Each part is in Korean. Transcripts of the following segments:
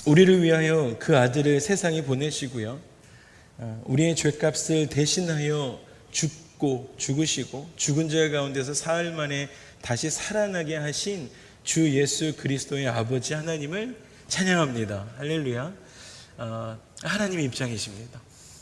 우리를 위하여 그 아들을 세상에 보내시고요, 우리의 죄값을 대신하여 죽으시고 죽은 자 가운데서 사흘 만에 다시 살아나게 하신 주 예수 그리스도의 아버지 하나님을 찬양합니다. 할렐루야. 하나님의 입장이십니다.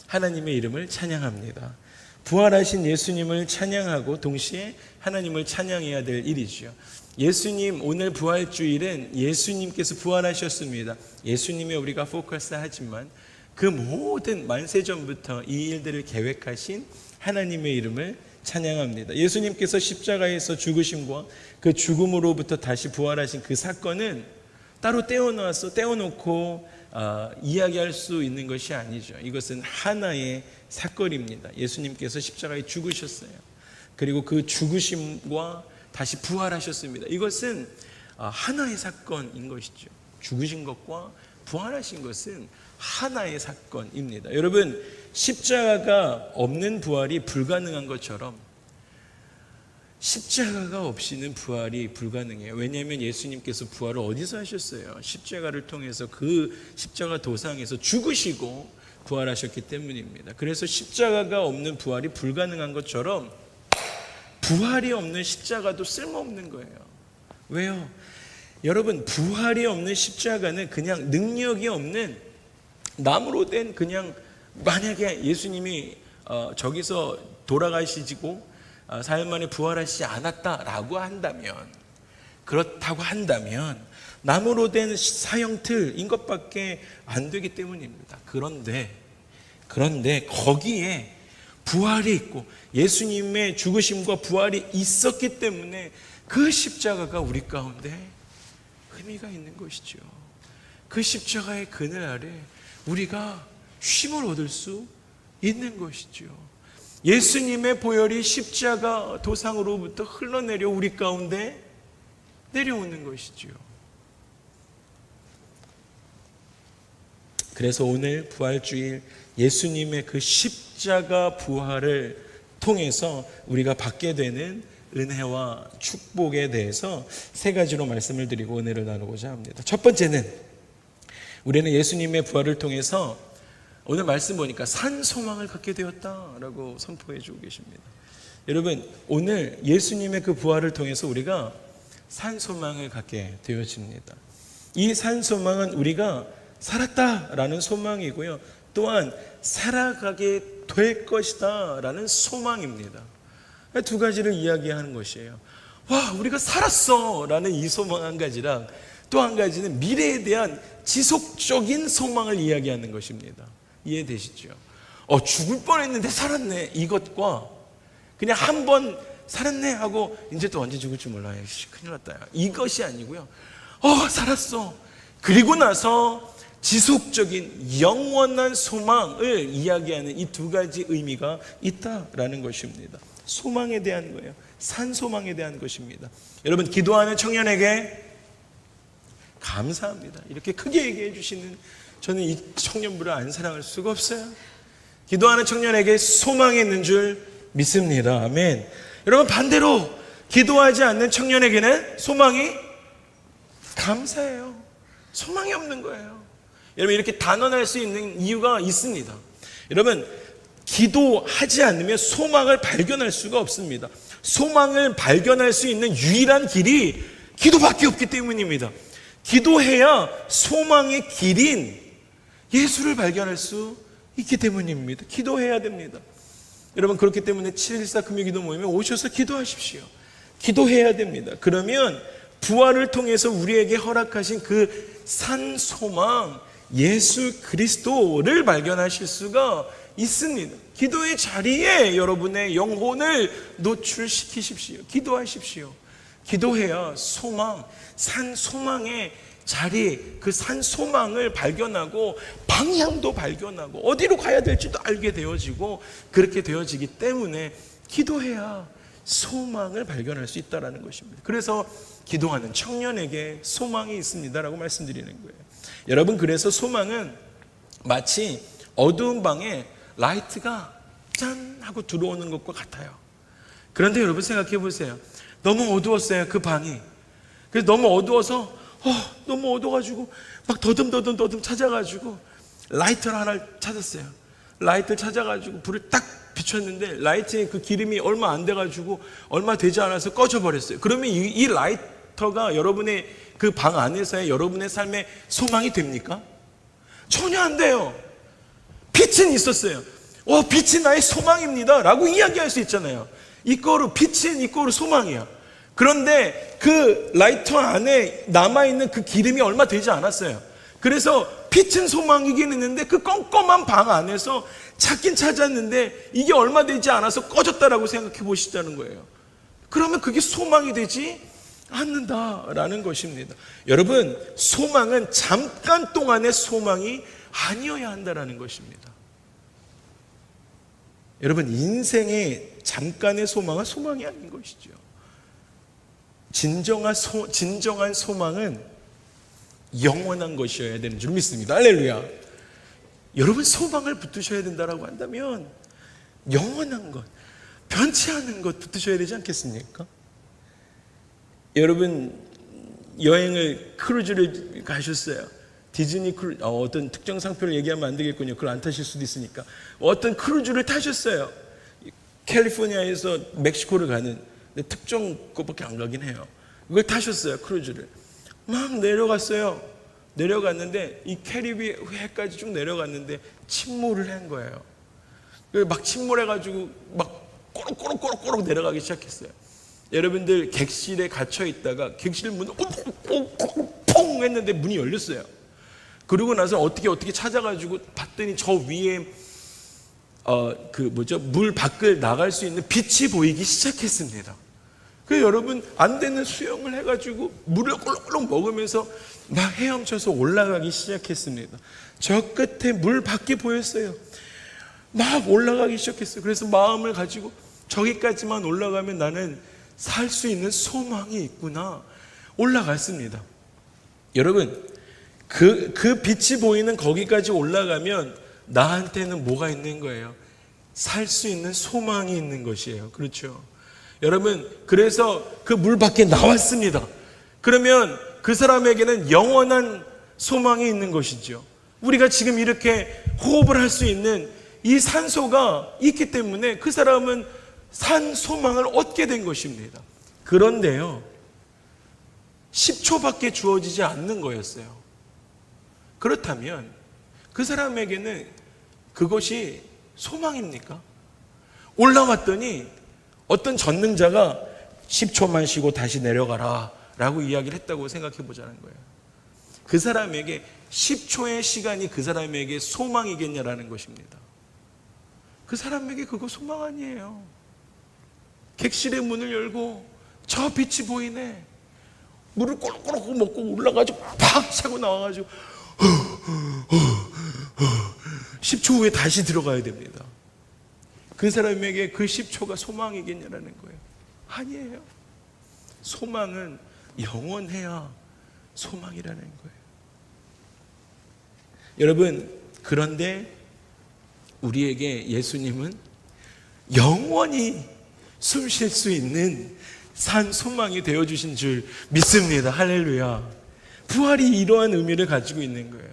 하나님의 이름을 찬양합니다. 부활하신 예수님을 찬양하고 동시에 하나님을 찬양해야 될 일이죠. 예수님, 오늘 부활주일은 예수님께서 부활하셨습니다. 예수님이 우리가 포커스하지만 그 모든 만세전부터 이 일들을 계획하신 하나님의 이름을 찬양합니다. 예수님께서 십자가에서 죽으심과 그 죽음으로부터 다시 부활하신 그 사건은 따로 떼어놓고 이야기할 수 있는 것이 아니죠. 이것은 하나의 사건입니다. 예수님께서 십자가에 죽으셨어요. 그리고 그 죽으심과 다시 부활하셨습니다. 이것은 하나의 사건인 것이죠. 죽으신 것과 부활하신 것은 하나의 사건입니다. 여러분, 십자가가 없는 부활이 불가능한 것처럼 십자가가 없이는 부활이 불가능해요. 왜냐하면 예수님께서 부활을 어디서 하셨어요? 십자가를 통해서 그 십자가 도상에서 죽으시고 부활하셨기 때문입니다. 그래서 십자가가 없는 부활이 불가능한 것처럼 부활이 없는 십자가도 쓸모없는 거예요. 왜요? 여러분, 부활이 없는 십자가는 그냥 능력이 없는 나무로 된, 그냥 만약에 예수님이 저기서 돌아가시고 사흘 만에 부활하시지 않았다라고 한다면, 그렇다고 한다면 나무로 된 사형틀인 것밖에 안 되기 때문입니다. 그런데 거기에 부활이 있고 예수님의 죽으심과 부활이 있었기 때문에 그 십자가가 우리 가운데 의미가 있는 것이죠. 그 십자가의 그늘 아래 우리가 쉼을 얻을 수 있는 것이죠. 예수님의 보혈이 십자가 도상으로부터 흘러내려 우리 가운데 내려오는 것이죠. 그래서 오늘 부활주일 예수님의 그 십자가 부활을 통해서 우리가 받게 되는 은혜와 축복에 대해서 세 가지로 말씀을 드리고 은혜를 나누고자 합니다. 첫 번째는 우리는 예수님의 부활을 통해서 오늘 말씀 보니까 산 소망을 갖게 되었다라고 선포해 주고 계십니다. 여러분, 오늘 예수님의 그 부활을 통해서 우리가 산 소망을 갖게 되어집니다. 이 산 소망은 우리가 살았다라는 소망이고요, 또한 살아가게 될 것이다 라는 소망입니다. 두 가지를 이야기하는 것이에요. 와, 우리가 살았어 라는 이 소망 한 가지랑 또 한 가지는 미래에 대한 지속적인 소망을 이야기하는 것입니다. 이해되시죠? 죽을 뻔했는데 살았네, 이것과 그냥 한 번 살았네 하고 이제 또 언제 죽을지 몰라, 큰일 났다, 이것이 아니고요, 살았어, 그리고 나서 지속적인 영원한 소망을 이야기하는 이 두 가지 의미가 있다라는 것입니다. 소망에 대한 거예요. 산 소망에 대한 것입니다. 여러분, 기도하는 청년에게 감사합니다. 이렇게 크게 얘기해 주시는, 저는 이 청년부를 안 사랑할 수가 없어요. 기도하는 청년에게 소망이 있는 줄 믿습니다. 아멘. 여러분, 반대로 기도하지 않는 청년에게는 소망이 감사해요. 소망이 없는 거예요. 여러분, 이렇게 단언할 수 있는 이유가 있습니다. 여러분, 기도하지 않으면 소망을 발견할 수가 없습니다. 소망을 발견할 수 있는 유일한 길이 기도밖에 없기 때문입니다. 기도해야 소망의 길인 예수를 발견할 수 있기 때문입니다. 기도해야 됩니다. 여러분, 그렇기 때문에 714 금요기도 모임에 오셔서 기도하십시오. 기도해야 됩니다. 그러면 부활을 통해서 우리에게 허락하신 그 산 소망, 예수 그리스도를 발견하실 수가 있습니다. 기도의 자리에 여러분의 영혼을 노출시키십시오. 기도하십시오. 기도해야 소망, 산 소망의 자리, 그 산 소망을 발견하고 방향도 발견하고 어디로 가야 될지도 알게 되어지고, 그렇게 되어지기 때문에 기도해야 소망을 발견할 수 있다는 것입니다. 그래서 기도하는 청년에게 소망이 있습니다라고 말씀드리는 거예요. 여러분, 그래서 소망은 마치 어두운 방에 라이트가 짠 하고 들어오는 것과 같아요. 그런데 여러분, 생각해 보세요. 너무 어두웠어요, 그 방이. 그래서 너무 어두워서 너무 어두워가지고 막 더듬 찾아가지고 라이터를 하나 찾았어요. 라이터를 찾아가지고 불을 딱 비췄는데 라이트에 그 기름이 얼마 안 돼가지고 얼마 되지 않아서 꺼져버렸어요. 그러면 이 라이터가 여러분의 그 방 안에서의 여러분의 삶의 소망이 됩니까? 전혀 안 돼요. 빛은 있었어요. 빛이 나의 소망입니다 라고 이야기할 수 있잖아요. 빛은 이꼬르 소망이야. 그런데 그 라이터 안에 남아있는 그 기름이 얼마 되지 않았어요. 그래서 빛은 소망이긴 했는데 그 껌껌한 방 안에서 찾긴 찾았는데 이게 얼마 되지 않아서 꺼졌다라고 생각해 보시자는 거예요. 그러면 그게 소망이 되지 않는다라는 것입니다. 여러분, 소망은 잠깐 동안의 소망이 아니어야 한다라는 것입니다. 여러분, 인생의 잠깐의 소망은 소망이 아닌 것이죠. 진정한 소망은 영원한 것이어야 되는 줄 믿습니다. 할렐루야. 여러분, 소망을 붙드셔야 된다고 한다면 영원한 것, 변치 않은 것 붙드셔야 되지 않겠습니까? 여러분, 여행을 크루즈를 가셨어요. 디즈니 크루즈, 어떤 특정 상표를 얘기하면 안 되겠군요. 그걸 안 타실 수도 있으니까. 어떤 크루즈를 타셨어요. 캘리포니아에서 멕시코를 가는, 근데 특정 곳밖에 안 가긴 해요. 그걸 타셨어요, 크루즈를. 막 내려갔어요. 내려갔는데 이 캐리비해까지 쭉 내려갔는데 침몰을 한 거예요. 막 침몰해가지고 막 꼬록꼬록 내려가기 시작했어요. 여러분들, 객실에 갇혀 있다가 객실 문을 퐁 했는데 문이 열렸어요. 그러고 나서 어떻게 찾아가지고 봤더니 저 위에 물 밖을 나갈 수 있는 빛이 보이기 시작했습니다. 그래서 여러분, 안 되는 수영을 해가지고 물을 꼴록꼴록 먹으면서 막 헤엄쳐서 올라가기 시작했습니다. 저 끝에 물 밖이 보였어요. 막 올라가기 시작했어요. 그래서 마음을 가지고 저기까지만 올라가면 나는 살 수 있는 소망이 있구나. 올라갔습니다. 여러분, 그 빛이 보이는 거기까지 올라가면 나한테는 뭐가 있는 거예요? 살 수 있는 소망이 있는 것이에요. 그렇죠? 여러분, 그래서 그 물 밖에 나왔습니다. 그러면 그 사람에게는 영원한 소망이 있는 것이죠. 우리가 지금 이렇게 호흡을 할 수 있는 이 산소가 있기 때문에 그 사람은 산 소망을 얻게 된 것입니다. 그런데요, 10초밖에 주어지지 않는 거였어요. 그렇다면 그 사람에게는 그것이 소망입니까? 올라왔더니 어떤 전능자가 10초만 쉬고 다시 내려가라 라고 이야기를 했다고 생각해 보자는 거예요. 그 사람에게 10초의 시간이 그 사람에게 소망이겠냐라는 것입니다. 그 사람에게 그거 소망 아니에요. 객실의 문을 열고 저 빛이 보이네. 물을 꼬록꼬록 먹고 올라가지고 팍 차고 나와가지고 10초 후에 다시 들어가야 됩니다. 그 사람에게 그 10초가 소망이겠냐라는 거예요. 아니에요. 소망은 영원해야 소망이라는 거예요. 여러분, 그런데 우리에게 예수님은 영원히 숨 쉴 수 있는 산 소망이 되어주신 줄 믿습니다. 할렐루야. 부활이 이러한 의미를 가지고 있는 거예요.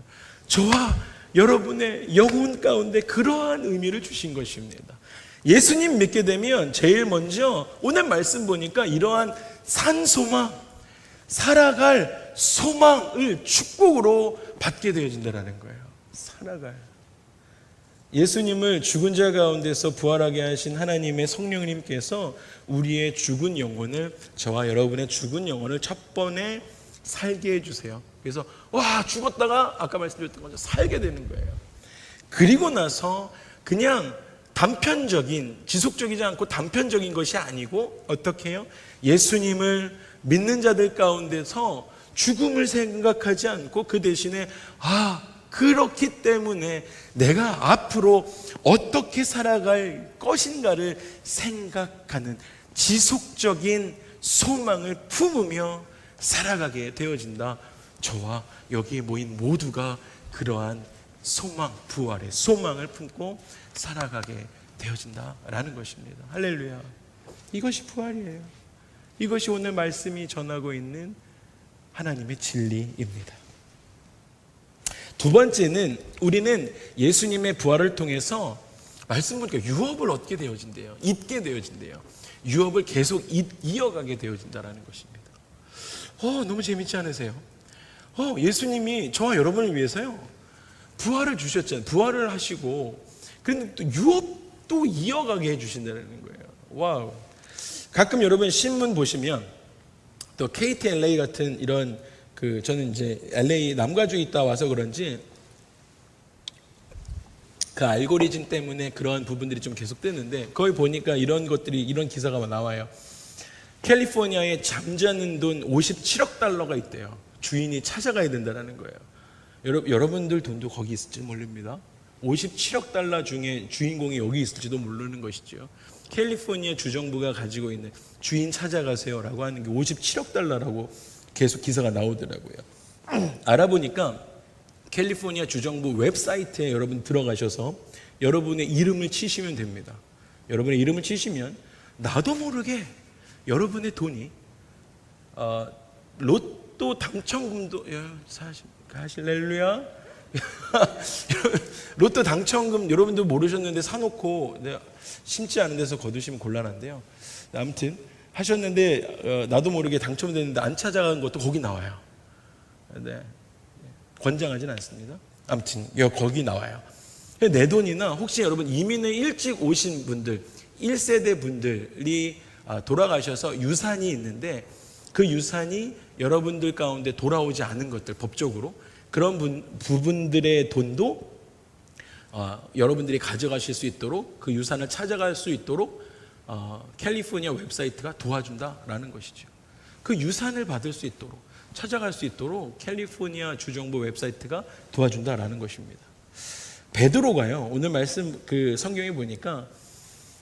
저와 여러분의 영혼 가운데 그러한 의미를 주신 것입니다. 예수님 믿게 되면 제일 먼저 오늘 말씀 보니까 이러한 산 소망, 살아갈 소망을 축복으로 받게 되어진다는 거예요. 살아갈. 예수님을 죽은 자 가운데서 부활하게 하신 하나님의 성령님께서 우리의 죽은 영혼을, 저와 여러분의 죽은 영혼을 첫 번에 살게 해주세요. 그래서 죽었다가 아까 말씀드렸던 것처럼 살게 되는 거예요. 그리고 나서 그냥 단편적인, 지속적이지 않고 단편적인 것이 아니고 어떻게 해요? 예수님을 믿는 자들 가운데서 죽음을 생각하지 않고 그 대신에 그렇기 때문에 내가 앞으로 어떻게 살아갈 것인가를 생각하는 지속적인 소망을 품으며 살아가게 되어진다. 저와 여기에 모인 모두가 그러한 소망, 부활의 소망을 품고 살아가게 되어진다라는 것입니다. 할렐루야. 이것이 부활이에요. 이것이 오늘 말씀이 전하고 있는 하나님의 진리입니다. 두 번째는 우리는 예수님의 부활을 통해서 말씀 보니까 유업을 얻게 되어진대요. 잊게 되어진대요. 유업을 계속 이어가게 되어진다는 것입니다. 너무 재밌지 않으세요? 예수님이 저와 여러분을 위해서요 부활을 주셨잖아요. 부활을 하시고 그런데 또 유업도 이어가게 해주신다는 거예요. 와우. 가끔 여러분 신문 보시면 또 KTLA 같은 이런 저는 이제 LA 남가주에 있다 와서 그런지 그 알고리즘 때문에 그런 부분들이 좀 계속 뜨는데 거기 보니까 이런 기사가 나와요. 캘리포니아에 잠자는 돈 57억 달러가 있대요. 주인이 찾아가야 된다는 거예요. 여러분들 돈도 거기 있을지 모릅니다. 57억 달러 중에 주인공이 여기 있을지도 모르는 것이죠. 캘리포니아 주정부가 가지고 있는 주인 찾아가세요라고 하는 게 57억 달러라고 계속 기사가 나오더라고요. 알아보니까 캘리포니아 주정부 웹사이트에 여러분 들어가셔서 여러분의 이름을 치시면 됩니다. 여러분의 이름을 치시면 나도 모르게 여러분의 돈이 로또 당첨금도 할렐루야 로또 당첨금 여러분도 모르셨는데 사놓고 심지 않은 데서 거두시면 곤란한데요. 아무튼 하셨는데 나도 모르게 당첨됐는데 안 찾아간 것도 거기 나와요. 네. 권장하진 않습니다. 아무튼 거기 나와요. 내 돈이나 혹시 여러분 이민을 일찍 오신 분들 1세대 분들이 돌아가셔서 유산이 있는데 그 유산이 여러분들 가운데 돌아오지 않은 것들 법적으로 그런 부분들의 돈도 여러분들이 가져가실 수 있도록 그 유산을 찾아갈 수 있도록 캘리포니아 웹사이트가 도와준다라는 것이죠. 그 유산을 받을 수 있도록 찾아갈 수 있도록 캘리포니아 주정부 웹사이트가 도와준다라는 것입니다. 베드로가요 오늘 말씀 성경에 보니까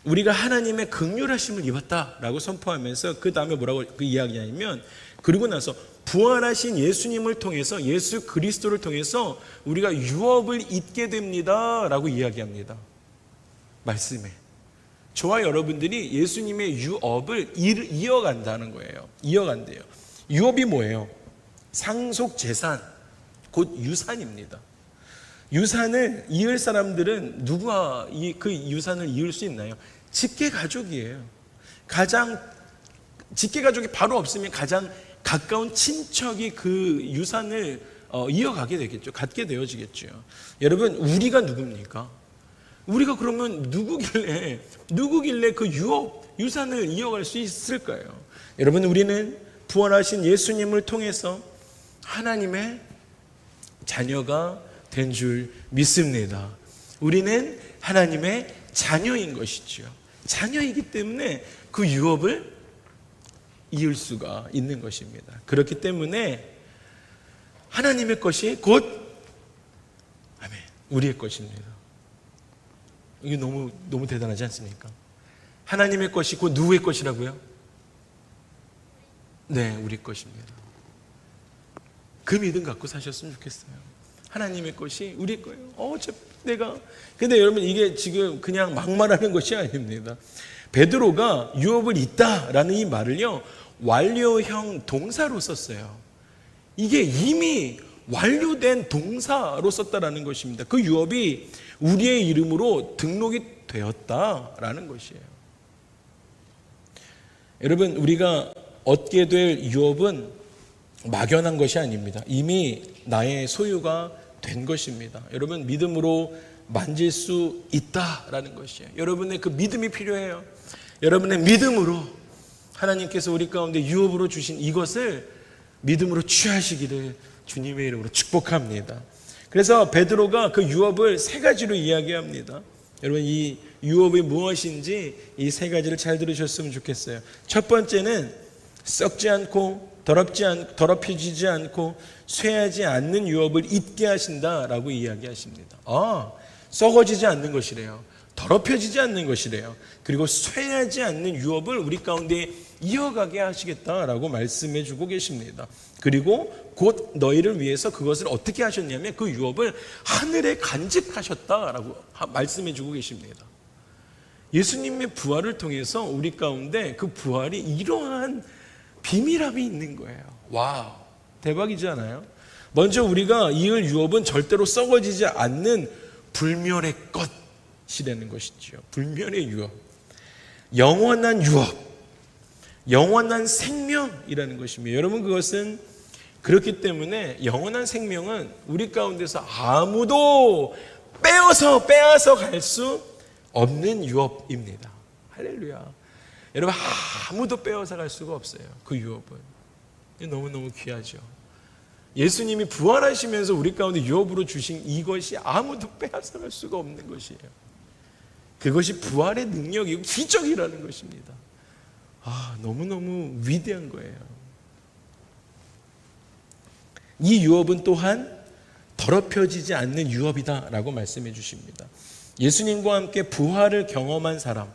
우리가 하나님의 긍휼하심을 입었다라고 선포하면서 그 다음에 뭐라고 이야기하냐면 그리고 나서 부활하신 예수님을 통해서 예수 그리스도를 통해서 우리가 유업을 잊게 됩니다라고 이야기합니다. 말씀에 저와 여러분들이 예수님의 유업을 이어간다는 거예요. 이어간대요. 유업이 뭐예요? 상속 재산 곧 유산입니다. 유산을 이을 사람들은 누가 그 유산을 이을 수 있나요? 직계 가족이에요. 직계 가족이 바로 없으면 가장 가까운 친척이 그 유산을 이어가게 되겠죠. 갖게 되어지겠죠. 여러분 우리가 누굽니까? 우리가 그러면 누구길래 그 유산을 이어갈 수 있을까요? 여러분 우리는 부활하신 예수님을 통해서 하나님의 자녀가 된 줄 믿습니다. 우리는 하나님의 자녀인 것이죠. 자녀이기 때문에 그 유업을 이을 수가 있는 것입니다. 그렇기 때문에 하나님의 것이 곧 아멘 우리의 것입니다. 이게 너무 대단하지 않습니까? 하나님의 것이 곧 누구의 것이라고요? 네, 우리 것입니다. 그 믿음 갖고 사셨으면 좋겠어요. 하나님의 것이 우리 거예요. 근데 여러분 이게 지금 그냥 막말하는 것이 아닙니다. 베드로가 유업을 잊다라는 이 말을요 완료형 동사로 썼어요. 이게 이미 완료된 동사로 썼다라는 것입니다. 그 유업이 우리의 이름으로 등록이 되었다라는 것이에요. 여러분 우리가 얻게 될 유업은 막연한 것이 아닙니다. 이미 나의 소유가 된 것입니다. 여러분 믿음으로 만질 수 있다라는 것이에요. 여러분의 그 믿음이 필요해요. 여러분의 믿음으로 하나님께서 우리 가운데 유업으로 주신 이것을 믿음으로 취하시기를 주님의 이름으로 축복합니다. 그래서 베드로가 그 유업을 세 가지로 이야기합니다. 여러분 이 유업이 무엇인지 이 세 가지를 잘 들으셨으면 좋겠어요. 첫 번째는 썩지 않고 더럽혀지지 않고 쇠하지 않는 유업을 잊게 하신다라고 이야기하십니다. 썩어지지 않는 것이래요. 더럽혀지지 않는 것이래요. 그리고 쇠하지 않는 유업을 우리 가운데 이어가게 하시겠다라고 말씀해 주고 계십니다. 그리고 곧 너희를 위해서 그것을 어떻게 하셨냐면 그 유업을 하늘에 간직하셨다라고 말씀해 주고 계십니다. 예수님의 부활을 통해서 우리 가운데 그 부활이 이러한 비밀함이 있는 거예요. 와우. 대박이지 않아요? 먼저 우리가 이을 유업은 절대로 썩어지지 않는 불멸의 것이라는 것이죠. 불멸의 유업, 영원한 유업, 영원한 생명이라는 것입니다. 여러분, 그것은 그렇기 때문에 영원한 생명은 우리 가운데서 아무도 빼앗아 갈 수 없는 유업입니다. 할렐루야. 여러분, 아무도 빼앗아 갈 수가 없어요. 그 유업은 너무너무 귀하죠. 예수님이 부활하시면서 우리 가운데 유업으로 주신 이것이 아무도 빼앗아 갈 수가 없는 것이에요. 그것이 부활의 능력이고 기적이라는 것입니다. 너무너무 위대한 거예요. 이 유업은 또한 더럽혀지지 않는 유업이다라고 말씀해 주십니다. 예수님과 함께 부활을 경험한 사람,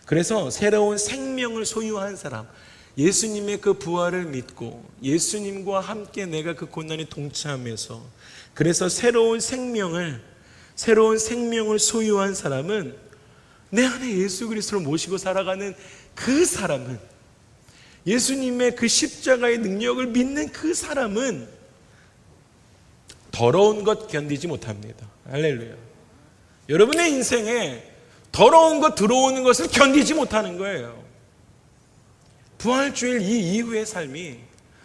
그래서 새로운 생명을 소유한 사람, 예수님의 그 부활을 믿고 예수님과 함께 내가 그 고난에 동참해서 그래서 새로운 생명을 소유한 사람은, 내 안에 예수 그리스도를 모시고 살아가는 그 사람은, 예수님의 그 십자가의 능력을 믿는 그 사람은 더러운 것 견디지 못합니다. 할렐루야. 여러분의 인생에 더러운 것 들어오는 것을 견디지 못하는 거예요. 부활주일 이 이후의 삶이,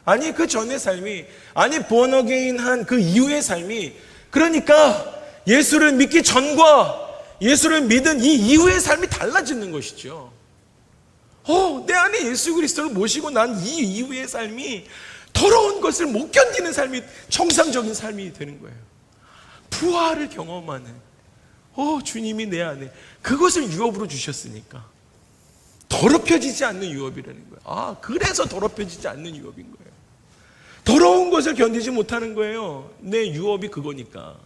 아니 그 전의 삶이, 아니 본어게인한 그 이후의 삶이, 그러니까 예수를 믿기 전과 예수를 믿은 이 이후의 삶이 달라지는 것이죠. 내 안에 예수 그리스도를 모시고 난 이 이후의 삶이 더러운 것을 못 견디는 삶이, 정상적인 삶이 되는 거예요. 부활을 경험하는, 주님이 내 안에 그것을 유업으로 주셨으니까 더럽혀지지 않는 유업이라는 거예요. 그래서 더럽혀지지 않는 유업인 거예요. 더러운 것을 견디지 못하는 거예요. 내 유업이 그거니까,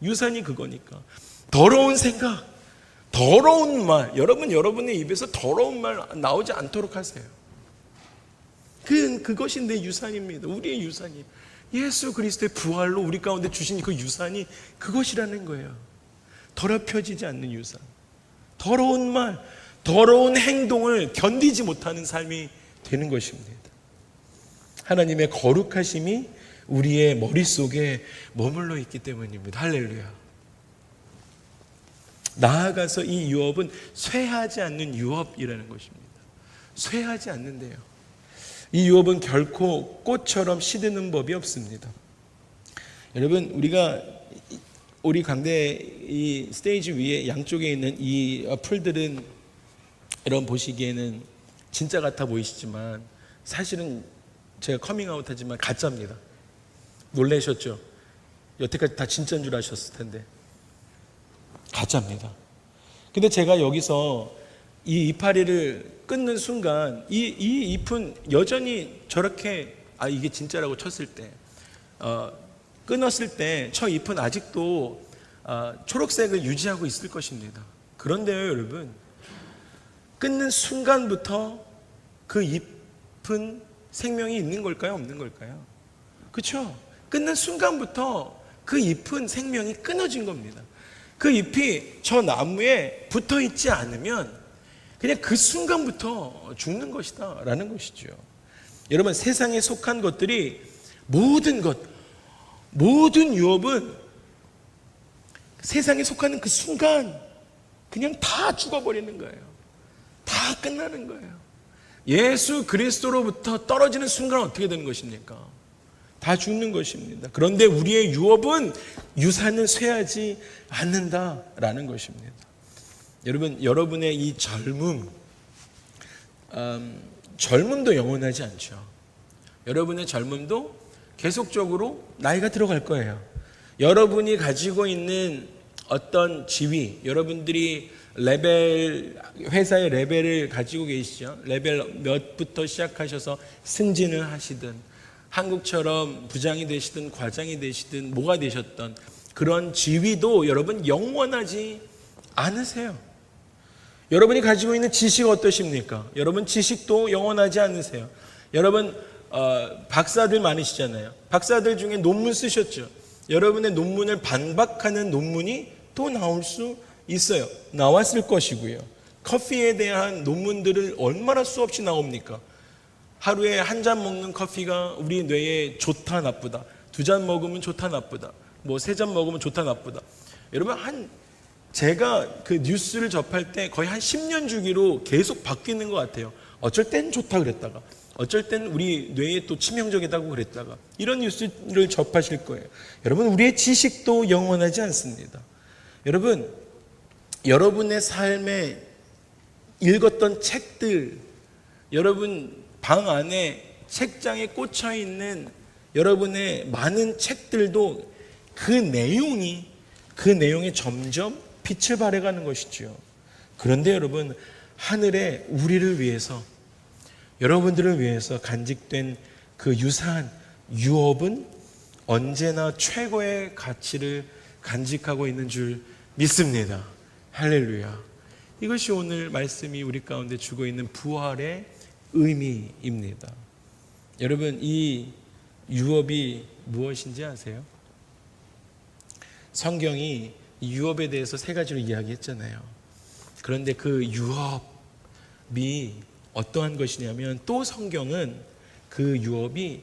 유산이 그거니까. 더러운 생각, 더러운 말, 여러분의 입에서 더러운 말 나오지 않도록 하세요. 그것이 내 유산입니다. 우리의 유산이 예수 그리스도의 부활로 우리 가운데 주신 그 유산이 그것이라는 거예요. 더럽혀지지 않는 유산, 더러운 말, 더러운 행동을 견디지 못하는 삶이 되는 것입니다. 하나님의 거룩하심이 우리의 머릿속에 머물러 있기 때문입니다. 할렐루야. 나아가서 이 유업은 쇠하지 않는 유업이라는 것입니다. 쇠하지 않는데요. 이 유업은 결코 꽃처럼 시드는 법이 없습니다. 여러분, 우리 강대 이 스테이지 위에 양쪽에 있는 이 풀들은 여러분 보시기에는 진짜 같아 보이시지만 사실은 제가 커밍아웃 하지만 가짜입니다. 놀라셨죠? 여태까지 다 진짜인 줄 아셨을 텐데 가짜입니다. 근데 제가 여기서 이 이파리를 끊는 순간 이 잎은 여전히 저렇게 이게 진짜라고 쳤을 때, 끊었을 때 저 잎은 아직도 초록색을 유지하고 있을 것입니다. 그런데요, 여러분, 끊는 순간부터 그 잎은 생명이 있는 걸까요, 없는 걸까요? 그렇죠? 끊는 순간부터 그 잎은 생명이 끊어진 겁니다. 그 잎이 저 나무에 붙어 있지 않으면 그냥 그 순간부터 죽는 것이다 라는 것이죠. 여러분, 세상에 속한 것들이 모든 유업은 세상에 속하는 그 순간 그냥 다 죽어버리는 거예요. 다 끝나는 거예요. 예수 그리스도로부터 떨어지는 순간 어떻게 되는 것입니까? 다 죽는 것입니다. 그런데 우리의 유업은, 유산은 쇠하지 않는다라는 것입니다. 여러분, 여러분의 이 젊음도 영원하지 않죠. 여러분의 젊음도 계속적으로 나이가 들어갈 거예요. 여러분이 가지고 있는 어떤 지위, 여러분들이 회사의 레벨을 가지고 계시죠. 레벨 몇부터 시작하셔서 승진을 하시든, 한국처럼 부장이 되시든 과장이 되시든 뭐가 되셨던 그런 지위도 여러분 영원하지 않으세요. 여러분이 가지고 있는 지식 어떠십니까? 여러분 지식도 영원하지 않으세요. 여러분 박사들 많으시잖아요. 박사들 중에 논문 쓰셨죠. 여러분의 논문을 반박하는 논문이 또 나올 수 있어요. 나왔을 것이고요. 커피에 대한 논문들을 얼마나 수없이 나옵니까? 하루에 한 잔 먹는 커피가 우리 뇌에 좋다 나쁘다, 2잔 먹으면 좋다 나쁘다, 뭐 3잔 먹으면 좋다 나쁘다. 여러분, 제가 그 뉴스를 접할 때 거의 한 10년 주기로 계속 바뀌는 것 같아요. 어쩔 땐 좋다 그랬다가, 어쩔 땐 우리 뇌에 또 치명적이다고 그랬다가, 이런 뉴스를 접하실 거예요. 여러분, 우리의 지식도 영원하지 않습니다. 여러분, 여러분의 삶에 읽었던 책들, 여러분 방 안에 책장에 꽂혀 있는 여러분의 많은 책들도 그 내용에 점점 빛을 발해가는 것이죠. 그런데 여러분, 하늘에 우리를 위해서, 여러분들을 위해서 간직된 그 유산, 유업은 언제나 최고의 가치를 간직하고 있는 줄 믿습니다. 할렐루야. 이것이 오늘 말씀이 우리 가운데 주고 있는 부활의 의미입니다. 여러분, 이 유업이 무엇인지 아세요? 성경이 이 유업에 대해서 3가지로 이야기했잖아요. 그런데 그 유업이 어떠한 것이냐면, 또 성경은 그 유업이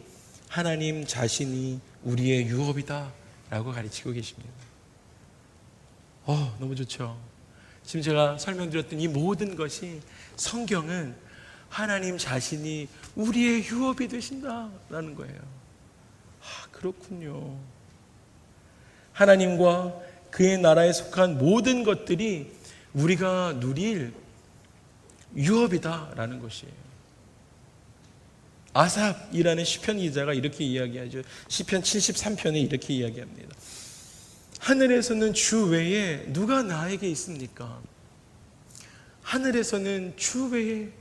하나님 자신이 우리의 유업이다 라고 가르치고 계십니다. 너무 좋죠. 지금 제가 설명드렸던 이 모든 것이, 성경은 하나님 자신이 우리의 유업이 되신다라는 거예요. 그렇군요. 하나님과 그의 나라에 속한 모든 것들이 우리가 누릴 유업이다라는 것이에요. 아삽이라는 시편 기자가 이렇게 이야기하죠. 시편 73편에 이렇게 이야기합니다. 하늘에서는 주 외에 누가 나에게 있습니까? 하늘에서는 주 외에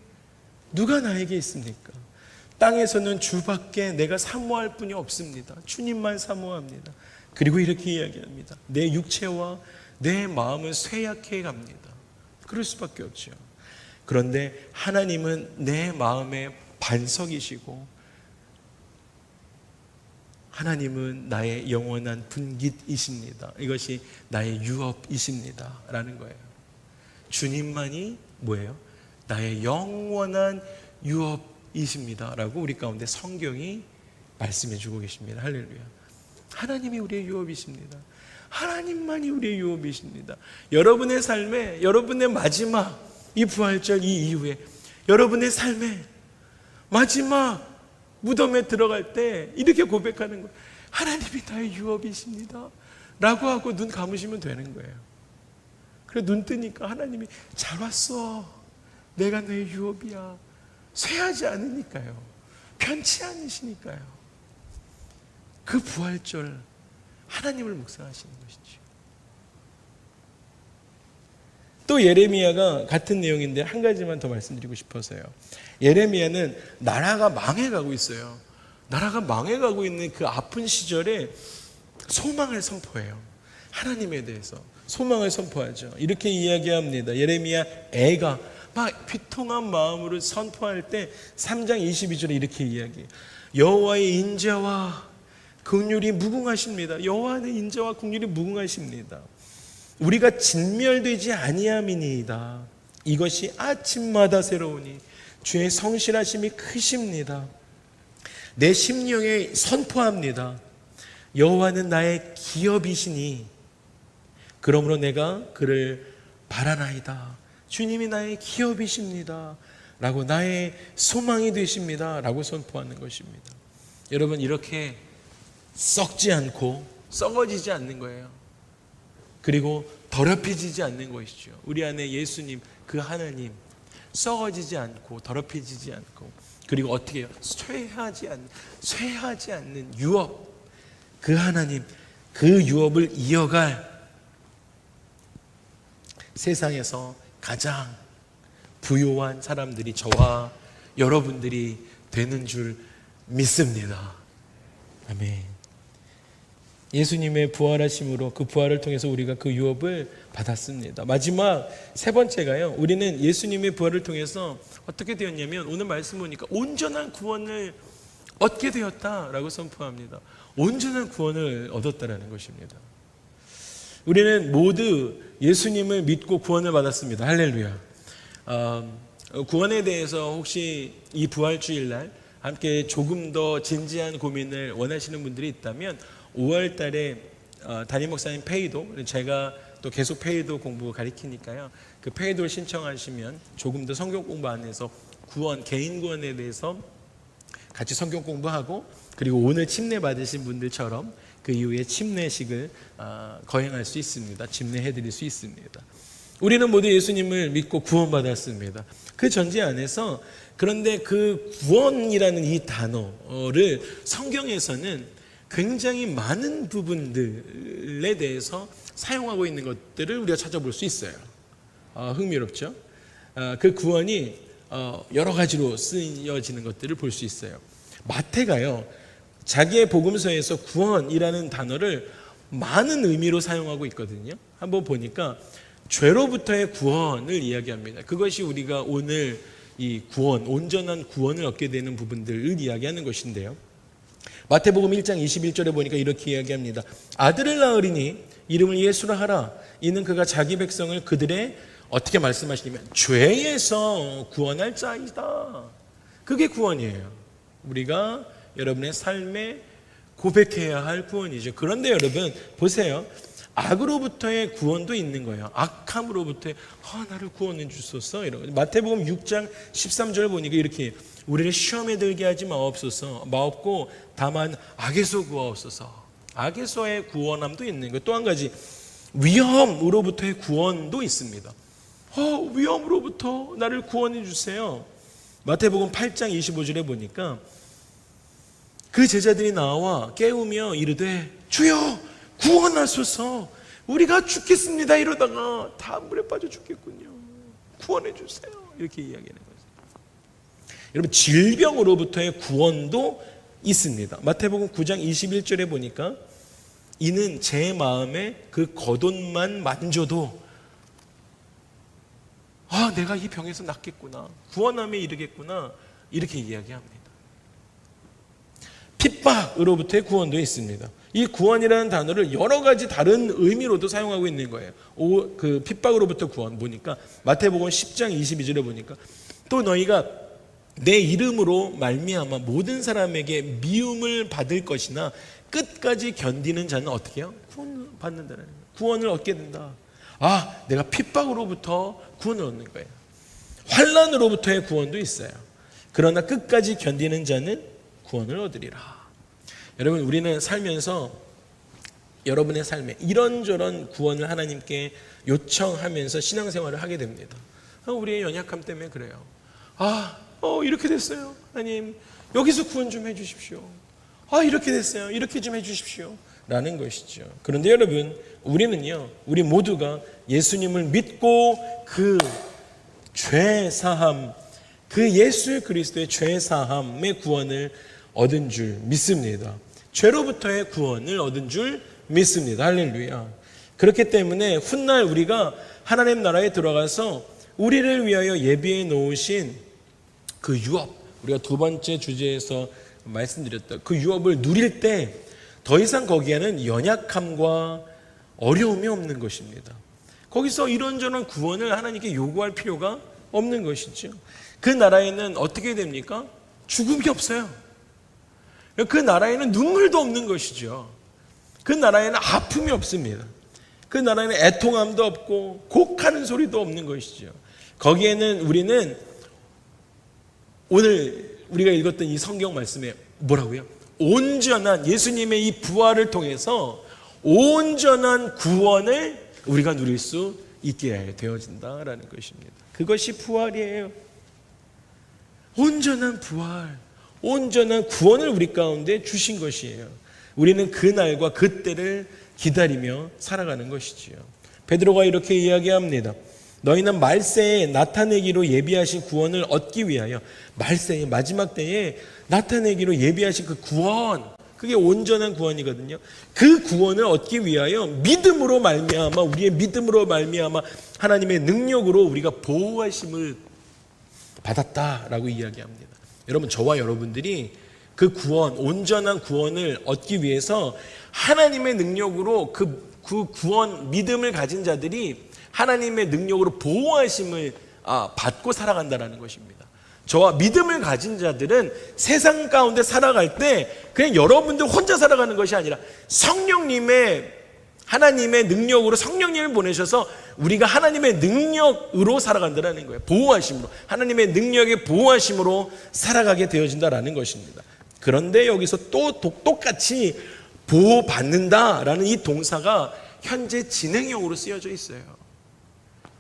누가 나에게 있습니까? 땅에서는 주밖에 내가 사모할 분이 없습니다. 주님만 사모합니다. 그리고 이렇게 이야기합니다. 내 육체와 내 마음은 쇠약해 갑니다. 그럴 수밖에 없죠. 그런데 하나님은 내 마음의 반석이시고, 하나님은 나의 영원한 분깃이십니다. 이것이 나의 유업이십니다 라는 거예요. 주님만이 뭐예요? 나의 영원한 유업이십니다 라고 우리 가운데 성경이 말씀해 주고 계십니다. 할렐루야. 하나님이 우리의 유업이십니다. 하나님만이 우리의 유업이십니다. 여러분의 삶에, 여러분의 마지막 이 부활절 이 이후에, 여러분의 삶에 마지막 무덤에 들어갈 때 이렇게 고백하는 거예요. 하나님이 나의 유업이십니다 라고 하고 눈 감으시면 되는 거예요. 그래, 눈 뜨니까 하나님이 잘 왔어, 내가 너의 유업이야. 쇠하지 않으니까요. 편치 않으시니까요. 그 부활절 하나님을 묵상하시는 것이죠. 또 예레미야가 같은 내용인데 한 가지만 더 말씀드리고 싶어서요. 예레미야는 나라가 망해가고 있어요. 나라가 망해가고 있는 그 아픈 시절에 소망을 선포해요. 하나님에 대해서 소망을 선포하죠. 이렇게 이야기합니다. 예레미야 애가 막 비통한 마음으로 선포할 때 3장 22절에 이렇게 이야기해요. 여호와의 인자와 긍휼이 무궁하십니다. 여호와의 인자와 긍휼이 무궁하십니다. 우리가 진멸되지 아니함이니이다. 이것이 아침마다 새로우니 주의 성실하심이 크십니다. 내 심령에 선포합니다. 여호와는 나의 기업이시니 그러므로 내가 그를 바라나이다. 주님이 나의 기업이십니다 라고, 나의 소망이 되십니다 라고 선포하는 것입니다. 여러분, 이렇게 썩지 않고 썩어지지 않는 거예요. 그리고 더럽혀지지 않는 것이죠. 우리 안에 예수님, 그 하나님, 썩어지지 않고 더럽혀지지 않고, 그리고 어떻게 해요? 쇠하지 않는 유업, 그 하나님, 그 유업을 이어갈 세상에서 가장 부요한 사람들이 저와 여러분들이 되는 줄 믿습니다. 아멘. 예수님의 부활하심으로, 그 부활을 통해서 우리가 그 유업을 받았습니다. 마지막 3번째가요, 우리는 예수님의 부활을 통해서 어떻게 되었냐면, 오늘 말씀 보니까 온전한 구원을 얻게 되었다라고 선포합니다. 온전한 구원을 얻었다라는 것입니다. 우리는 모두 예수님을 믿고 구원을 받았습니다. 할렐루야. 구원에 대해서 혹시 이 부활주일날 함께 조금 더 진지한 고민을 원하시는 분들이 있다면 5월 달에 담임 목사님 페이도, 제가 또 계속 페이도 공부 가르치니까요. 그 페이도를 신청하시면 조금 더 성경 공부 안에서 구원, 개인 구원에 대해서 같이 성경 공부하고, 그리고 오늘 침례 받으신 분들처럼 그 이후에 침례식을 거행할 수 있습니다. 침례해 드릴 수 있습니다. 우리는 모두 예수님을 믿고 구원받았습니다. 그 전제 안에서, 그런데 그 구원이라는 이 단어를 성경에서는 굉장히 많은 부분들에 대해서 사용하고 있는 것들을 우리가 찾아볼 수 있어요. 흥미롭죠? 그 구원이 여러 가지로 쓰여지는 것들을 볼 수 있어요. 마태가요, 자기의 복음서에서 구원이라는 단어를 많은 의미로 사용하고 있거든요. 한번 보니까 죄로부터의 구원을 이야기합니다. 그것이 우리가 오늘 이 구원, 온전한 구원을 얻게 되는 부분들을 이야기하는 것인데요. 마태복음 1장 21절에 보니까 이렇게 이야기합니다. 아들을 낳으리니 이름을 예수라 하라. 이는 그가 자기 백성을 그들의, 어떻게 말씀하시냐면, 죄에서 구원할 자이다. 그게 구원이에요. 우리가 여러분의 삶에 고백해야 할 구원이죠. 그런데 여러분 보세요. 악으로부터의 구원도 있는 거예요. 악함으로부터의 나를 구원해 주소서, 이런. 마태복음 6장 13절 보니까 이렇게, 우리를 시험에 들게 하지 마옵고 다만 악에서 구하옵소서. 악에서의 구원함도 있는 거예요. 또 한 가지, 위험으로부터의 구원도 있습니다. 위험으로부터 나를 구원해 주세요. 마태복음 8장 25절에 보니까 그 제자들이 나와 깨우며 이르되 주여 구원하소서, 우리가 죽겠습니다. 이러다가 다 물에 빠져 죽겠군요. 구원해 주세요. 이렇게 이야기하는 거죠. 여러분, 질병으로부터의 구원도 있습니다. 마태복음 9장 21절에 보니까 이는 제 마음에 그 겉옷만 만져도 내가 이 병에서 낫겠구나, 구원함에 이르겠구나, 이렇게 이야기합니다. 핍박으로부터의 구원도 있습니다. 이 구원이라는 단어를 여러 가지 다른 의미로도 사용하고 있는 거예요. 그 핍박으로부터 구원 보니까 마태복음 10장 22절에 보니까 또 너희가 내 이름으로 말미암아 모든 사람에게 미움을 받을 것이나 끝까지 견디는 자는 어떻게 해요? 구원을 받는다는 거예요. 구원을 얻게 된다. 내가 핍박으로부터 구원을 얻는 거예요. 환난으로부터의 구원도 있어요. 그러나 끝까지 견디는 자는 구원을 얻으리라. 여러분, 우리는 살면서 여러분의 삶에 이런저런 구원을 하나님께 요청하면서 신앙생활을 하게 됩니다. 우리의 연약함 때문에 그래요. 이렇게 됐어요. 하나님, 여기서 구원 좀 해주십시오. 이렇게 됐어요. 이렇게 좀 해주십시오. 라는 것이죠. 그런데 여러분, 우리 모두가 예수님을 믿고 그 죄사함, 그 예수 그리스도의 죄사함의 구원을 얻은 줄 믿습니다. 죄로부터의 구원을 얻은 줄 믿습니다. 할렐루야. 그렇기 때문에 훗날 우리가 하나님 나라에 들어가서 우리를 위하여 예비해 놓으신 그 유업, 우리가 두 번째 주제에서 말씀드렸던 그 유업을 누릴 때 더 이상 거기에는 연약함과 어려움이 없는 것입니다. 거기서 이런저런 구원을 하나님께 요구할 필요가 없는 것이죠. 그 나라에는 어떻게 됩니까? 죽음이 없어요. 그 나라에는 눈물도 없는 것이죠. 그 나라에는 아픔이 없습니다. 그 나라에는 애통함도 없고 곡하는 소리도 없는 것이죠. 거기에는 우리는 오늘 우리가 읽었던 이 성경 말씀에 뭐라고요? 온전한 예수님의 이 부활을 통해서 온전한 구원을 우리가 누릴 수 있게 되어진다라는 것입니다. 그것이 부활이에요. 온전한 부활, 온전한 구원을 우리 가운데 주신 것이에요. 우리는 그 날과 그 때를 기다리며 살아가는 것이지요. 베드로가 이렇게 이야기합니다. 너희는 말세에 나타내기로 예비하신 구원을 얻기 위하여, 말세의 마지막 때에 나타내기로 예비하신 그 구원, 그게 온전한 구원이거든요. 그 구원을 얻기 위하여 믿음으로 말미암아, 우리의 믿음으로 말미암아 하나님의 능력으로 우리가 보호하심을 받았다라고 이야기합니다. 여러분, 저와 여러분들이 그 구원, 온전한 구원을 얻기 위해서 하나님의 능력으로 그 구원, 믿음을 가진 자들이 하나님의 능력으로 보호하심을 받고 살아간다는 것입니다. 저와 믿음을 가진 자들은 세상 가운데 살아갈 때 그냥 여러분들 혼자 살아가는 것이 아니라 성령님의, 하나님의 능력으로 성령님을 보내셔서 우리가 하나님의 능력으로 살아간다는 거예요. 보호하심으로, 하나님의 능력의 보호하심으로 살아가게 되어진다라는 것입니다. 그런데 여기서 또 똑같이 보호받는다라는 이 동사가 현재 진행형으로 쓰여져 있어요.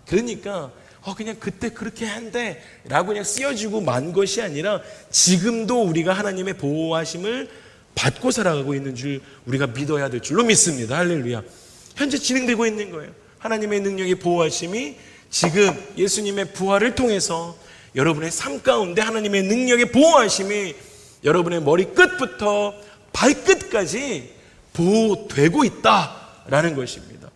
그러니까 그냥 그때 그렇게 한대 라고 그냥 쓰여지고 만 것이 아니라 지금도 우리가 하나님의 보호하심을 받고 살아가고 있는 줄 우리가 믿어야 될 줄로 믿습니다. 할렐루야. 현재 진행되고 있는 거예요. 하나님의 능력의 보호하심이 지금 예수님의 부활을 통해서 여러분의 삶 가운데 하나님의 능력의 보호하심이 여러분의 머리 끝부터 발끝까지 보호되고 있다라는 것입니다.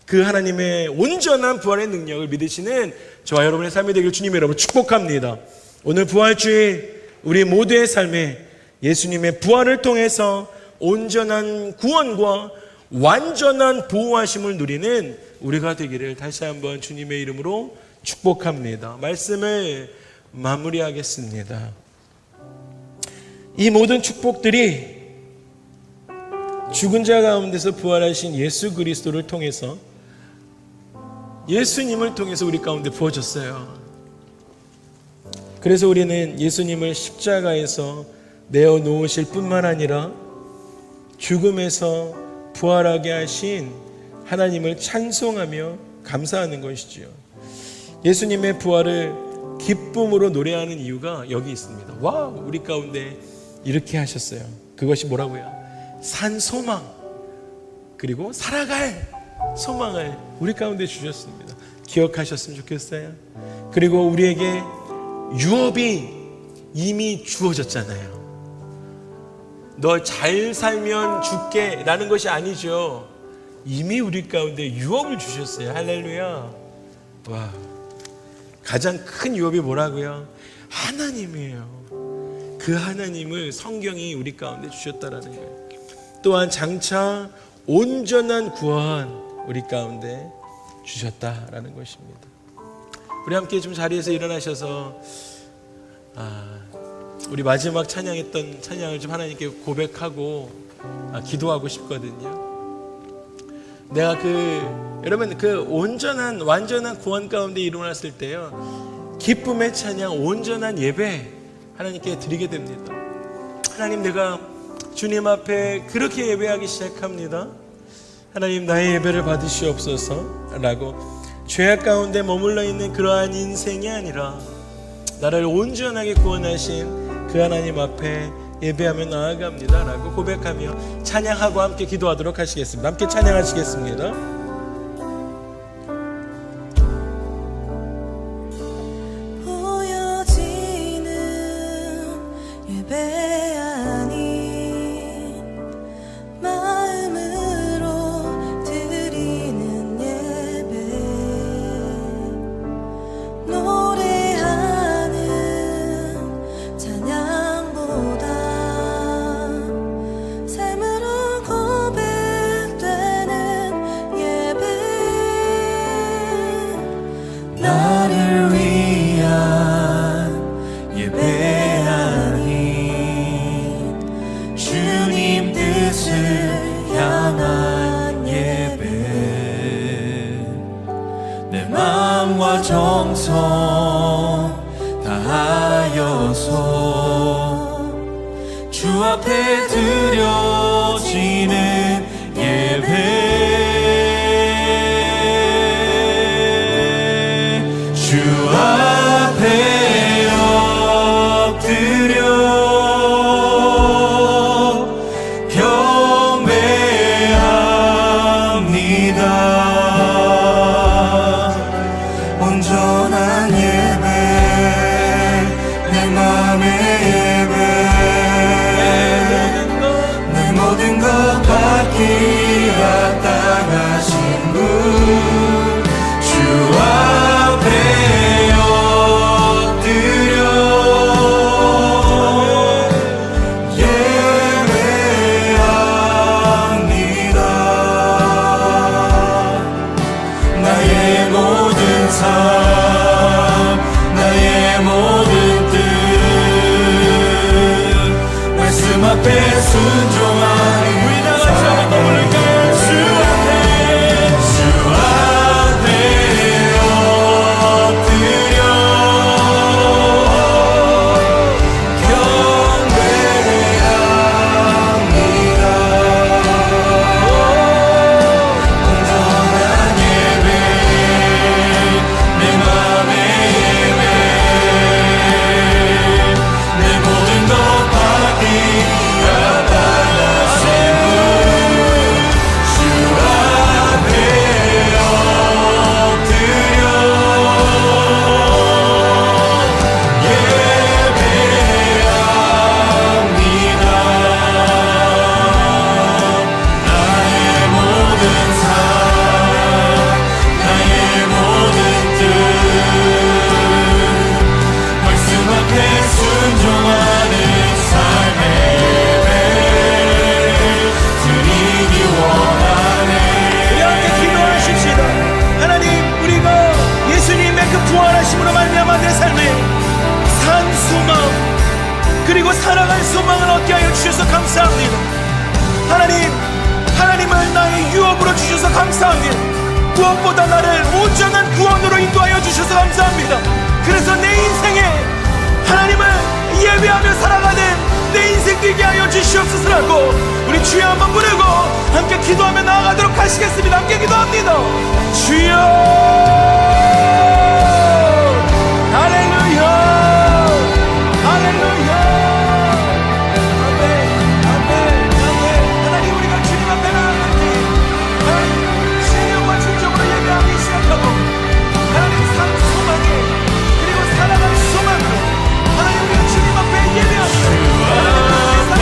그 하나님의 온전한 부활의 능력을 믿으시는 저와 여러분의 삶이 되길 주님 여러분 축복합니다. 오늘 부활주일 우리 모두의 삶에 예수님의 부활을 통해서 온전한 구원과 완전한 보호하심을 누리는 우리가 되기를 다시 한번 주님의 이름으로 축복합니다. 말씀을 마무리하겠습니다. 이 모든 축복들이 죽은 자 가운데서 부활하신 예수 그리스도를 통해서, 예수님을 통해서 우리 가운데 부어졌어요. 그래서 우리는 예수님을 십자가에서 내어놓으실 뿐만 아니라 죽음에서 부활하게 하신 하나님을 찬송하며 감사하는 것이지요. 예수님의 부활을 기쁨으로 노래하는 이유가 여기 있습니다. 와, 우리 가운데 이렇게 하셨어요. 그것이 뭐라고요? 산 소망, 그리고 살아갈 소망을 우리 가운데 주셨습니다. 기억하셨으면 좋겠어요. 그리고 우리에게 유업이 이미 주어졌잖아요. 너 잘 살면 줄게 라는 것이 아니죠. 이미 우리 가운데 유업을 주셨어요. 할렐루야. 와, 가장 큰 유업이 뭐라고요? 하나님이에요. 그 하나님을 성경이 우리 가운데 주셨다라는 거예요. 또한 장차 온전한 구원 우리 가운데 주셨다라는 것입니다. 우리 함께 좀 자리에서 일어나셔서 우리 마지막 찬양했던 찬양을 좀 하나님께 고백하고 기도하고 싶거든요. 내가 여러분 온전한 완전한 구원 가운데 일어났을 때요, 기쁨의 찬양, 온전한 예배 하나님께 드리게 됩니다. 하나님, 내가 주님 앞에 그렇게 예배하기 시작합니다. 하나님, 나의 예배를 받으시옵소서 라고 죄악 가운데 머물러 있는 그러한 인생이 아니라 나를 온전하게 구원하신 그 하나님 앞에 예배하며 나아갑니다 라고 고백하며 찬양하고 함께 기도하도록 하시겠습니다. 함께 찬양하시겠습니다. 보여지는 예배 아닌 마음으로 드리는 예배, 노래하는 찬양보다 삶으로 고백되는 예배, 나를 위한 예배 아닌 주님 뜻을 향한 예배, 내 마음과 정성 다하여서 주 앞에 드려지는 예배, 주 앞에 엎드려 경배합니다. 온전한 예배, 내 맘의 예배, 내 모든 것 앞에 순종하는 우리 다 같이 한번 더 부를까요? 주 앞에 엎드려 경배합니다. 온전한 예배 내 맘의 예배 내 모든 것 받기 합당하신 분 주 앞에 엎드려 예배합니다. 나의 모든 삶 나의 모든 뜻 말씀 앞에 순종하는 삶의 예배 드리기 원하네. 이렇게 기도하십시다. 하나님, 우리가 예수님의 그 부활하심으로 말미암아 내 삶에 산 소망 그리고 살아갈 소망을 얻게 하여 주셔서 감사합니다. 하나님은 나의 유업으로 주셔서 감사합니다. 무엇보다 나를 온전한 구원으로 인도하여 주셔서 감사합니다. 그래서 내 인생에 하나님을 예배하며 살아가는 내 인생 되게 하여 주시옵소서라고 우리 주여 한번 부르고 함께 기도하며 나아가도록 하시겠습니다. 함께 기도합니다. 주여 할렐루야 할렐루야 아멘 아멘 아멘. 하나님, 우리가 주님 앞에 나아갈 때 신령과 진정으로 예배하기 시작하고 하나님 산 소망에 그리고 살아갈 소망으로 하나님, 우리가 주님 앞에 예배합니다. 말씀 앞에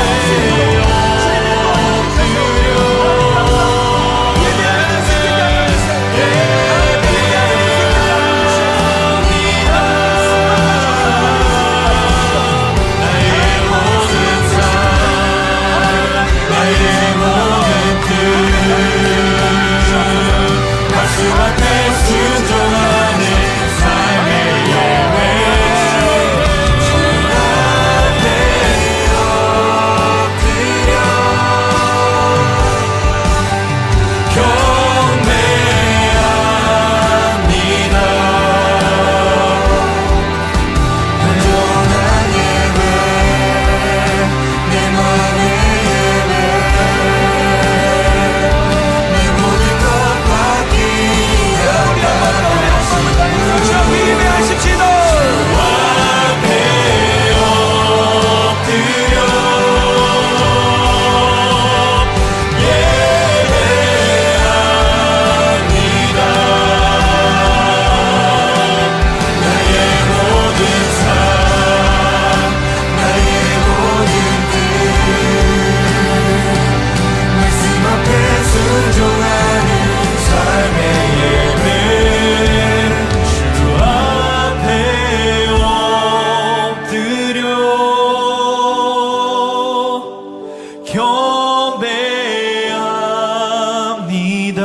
순종하는 삶의 예배 주 앞에 엎드려 경배합니다. 온전한 예배 내 맘의 예배 내 모든 것 받기 합당하신 주 앞에 예배하십시다. 앞에 엎드려 예배합니다. 나의 모든 삶 나의 모든 뜻 말씀 앞에 순종하는 삶의 예배 주 앞에 엎드려 경배합니다.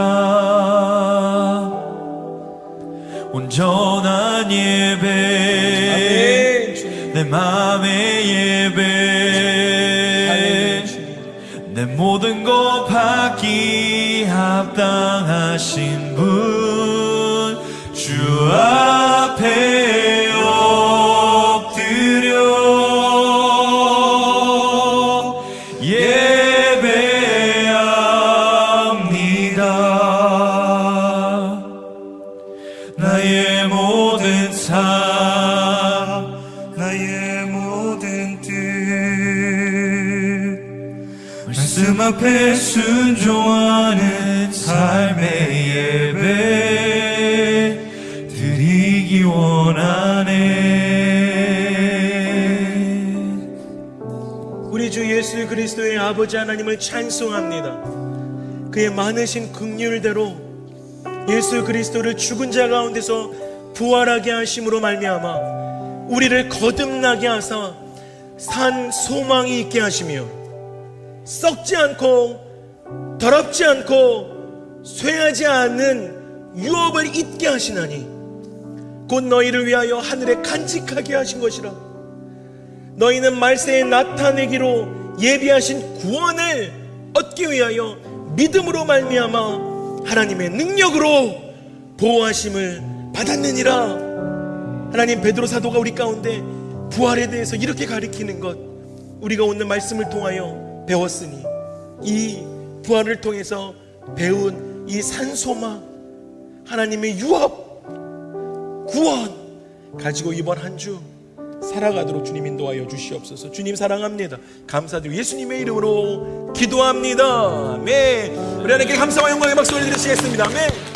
온전한 예배 내 맘의 예배 내 모든 것 받기 합당하신 분 주 앞에 엎드려 예배합니다. 나의 모든 삶 나의 모든 뜻 말씀 앞에 순종하는 삶의 예배 드리기 원하네. 우리 주 예수 그리스도의 아버지 하나님을 찬송합니다. 그의 많으신 긍휼대로 예수 그리스도를 죽은 자 가운데서 부활하게 하심으로 말미암아 우리를 거듭나게 하사 산 소망이 있게 하시며 썩지 않고 더럽지 않고 쇠하지 않는 유업을 잊게 하시나니 곧 너희를 위하여 하늘에 간직하게 하신 것이라. 너희는 말세에 나타내기로 예비하신 구원을 얻기 위하여 믿음으로 말미암아 하나님의 능력으로 보호하심을 받았느니라. 하나님, 베드로 사도가 우리 가운데 부활에 대해서 이렇게 가리키는 것, 우리가 오늘 말씀을 통하여 배웠으니 이 부활을 통해서 배운 이 산소막, 하나님의 유업, 구원 가지고 이번 한 주 살아가도록 주님 인도하여 주시옵소서. 주님 사랑합니다. 감사드리고 예수님의 이름으로 기도합니다. 아멘. 우리 하나님께 감사와 영광의 박수 올려드리시겠습니다. 아멘.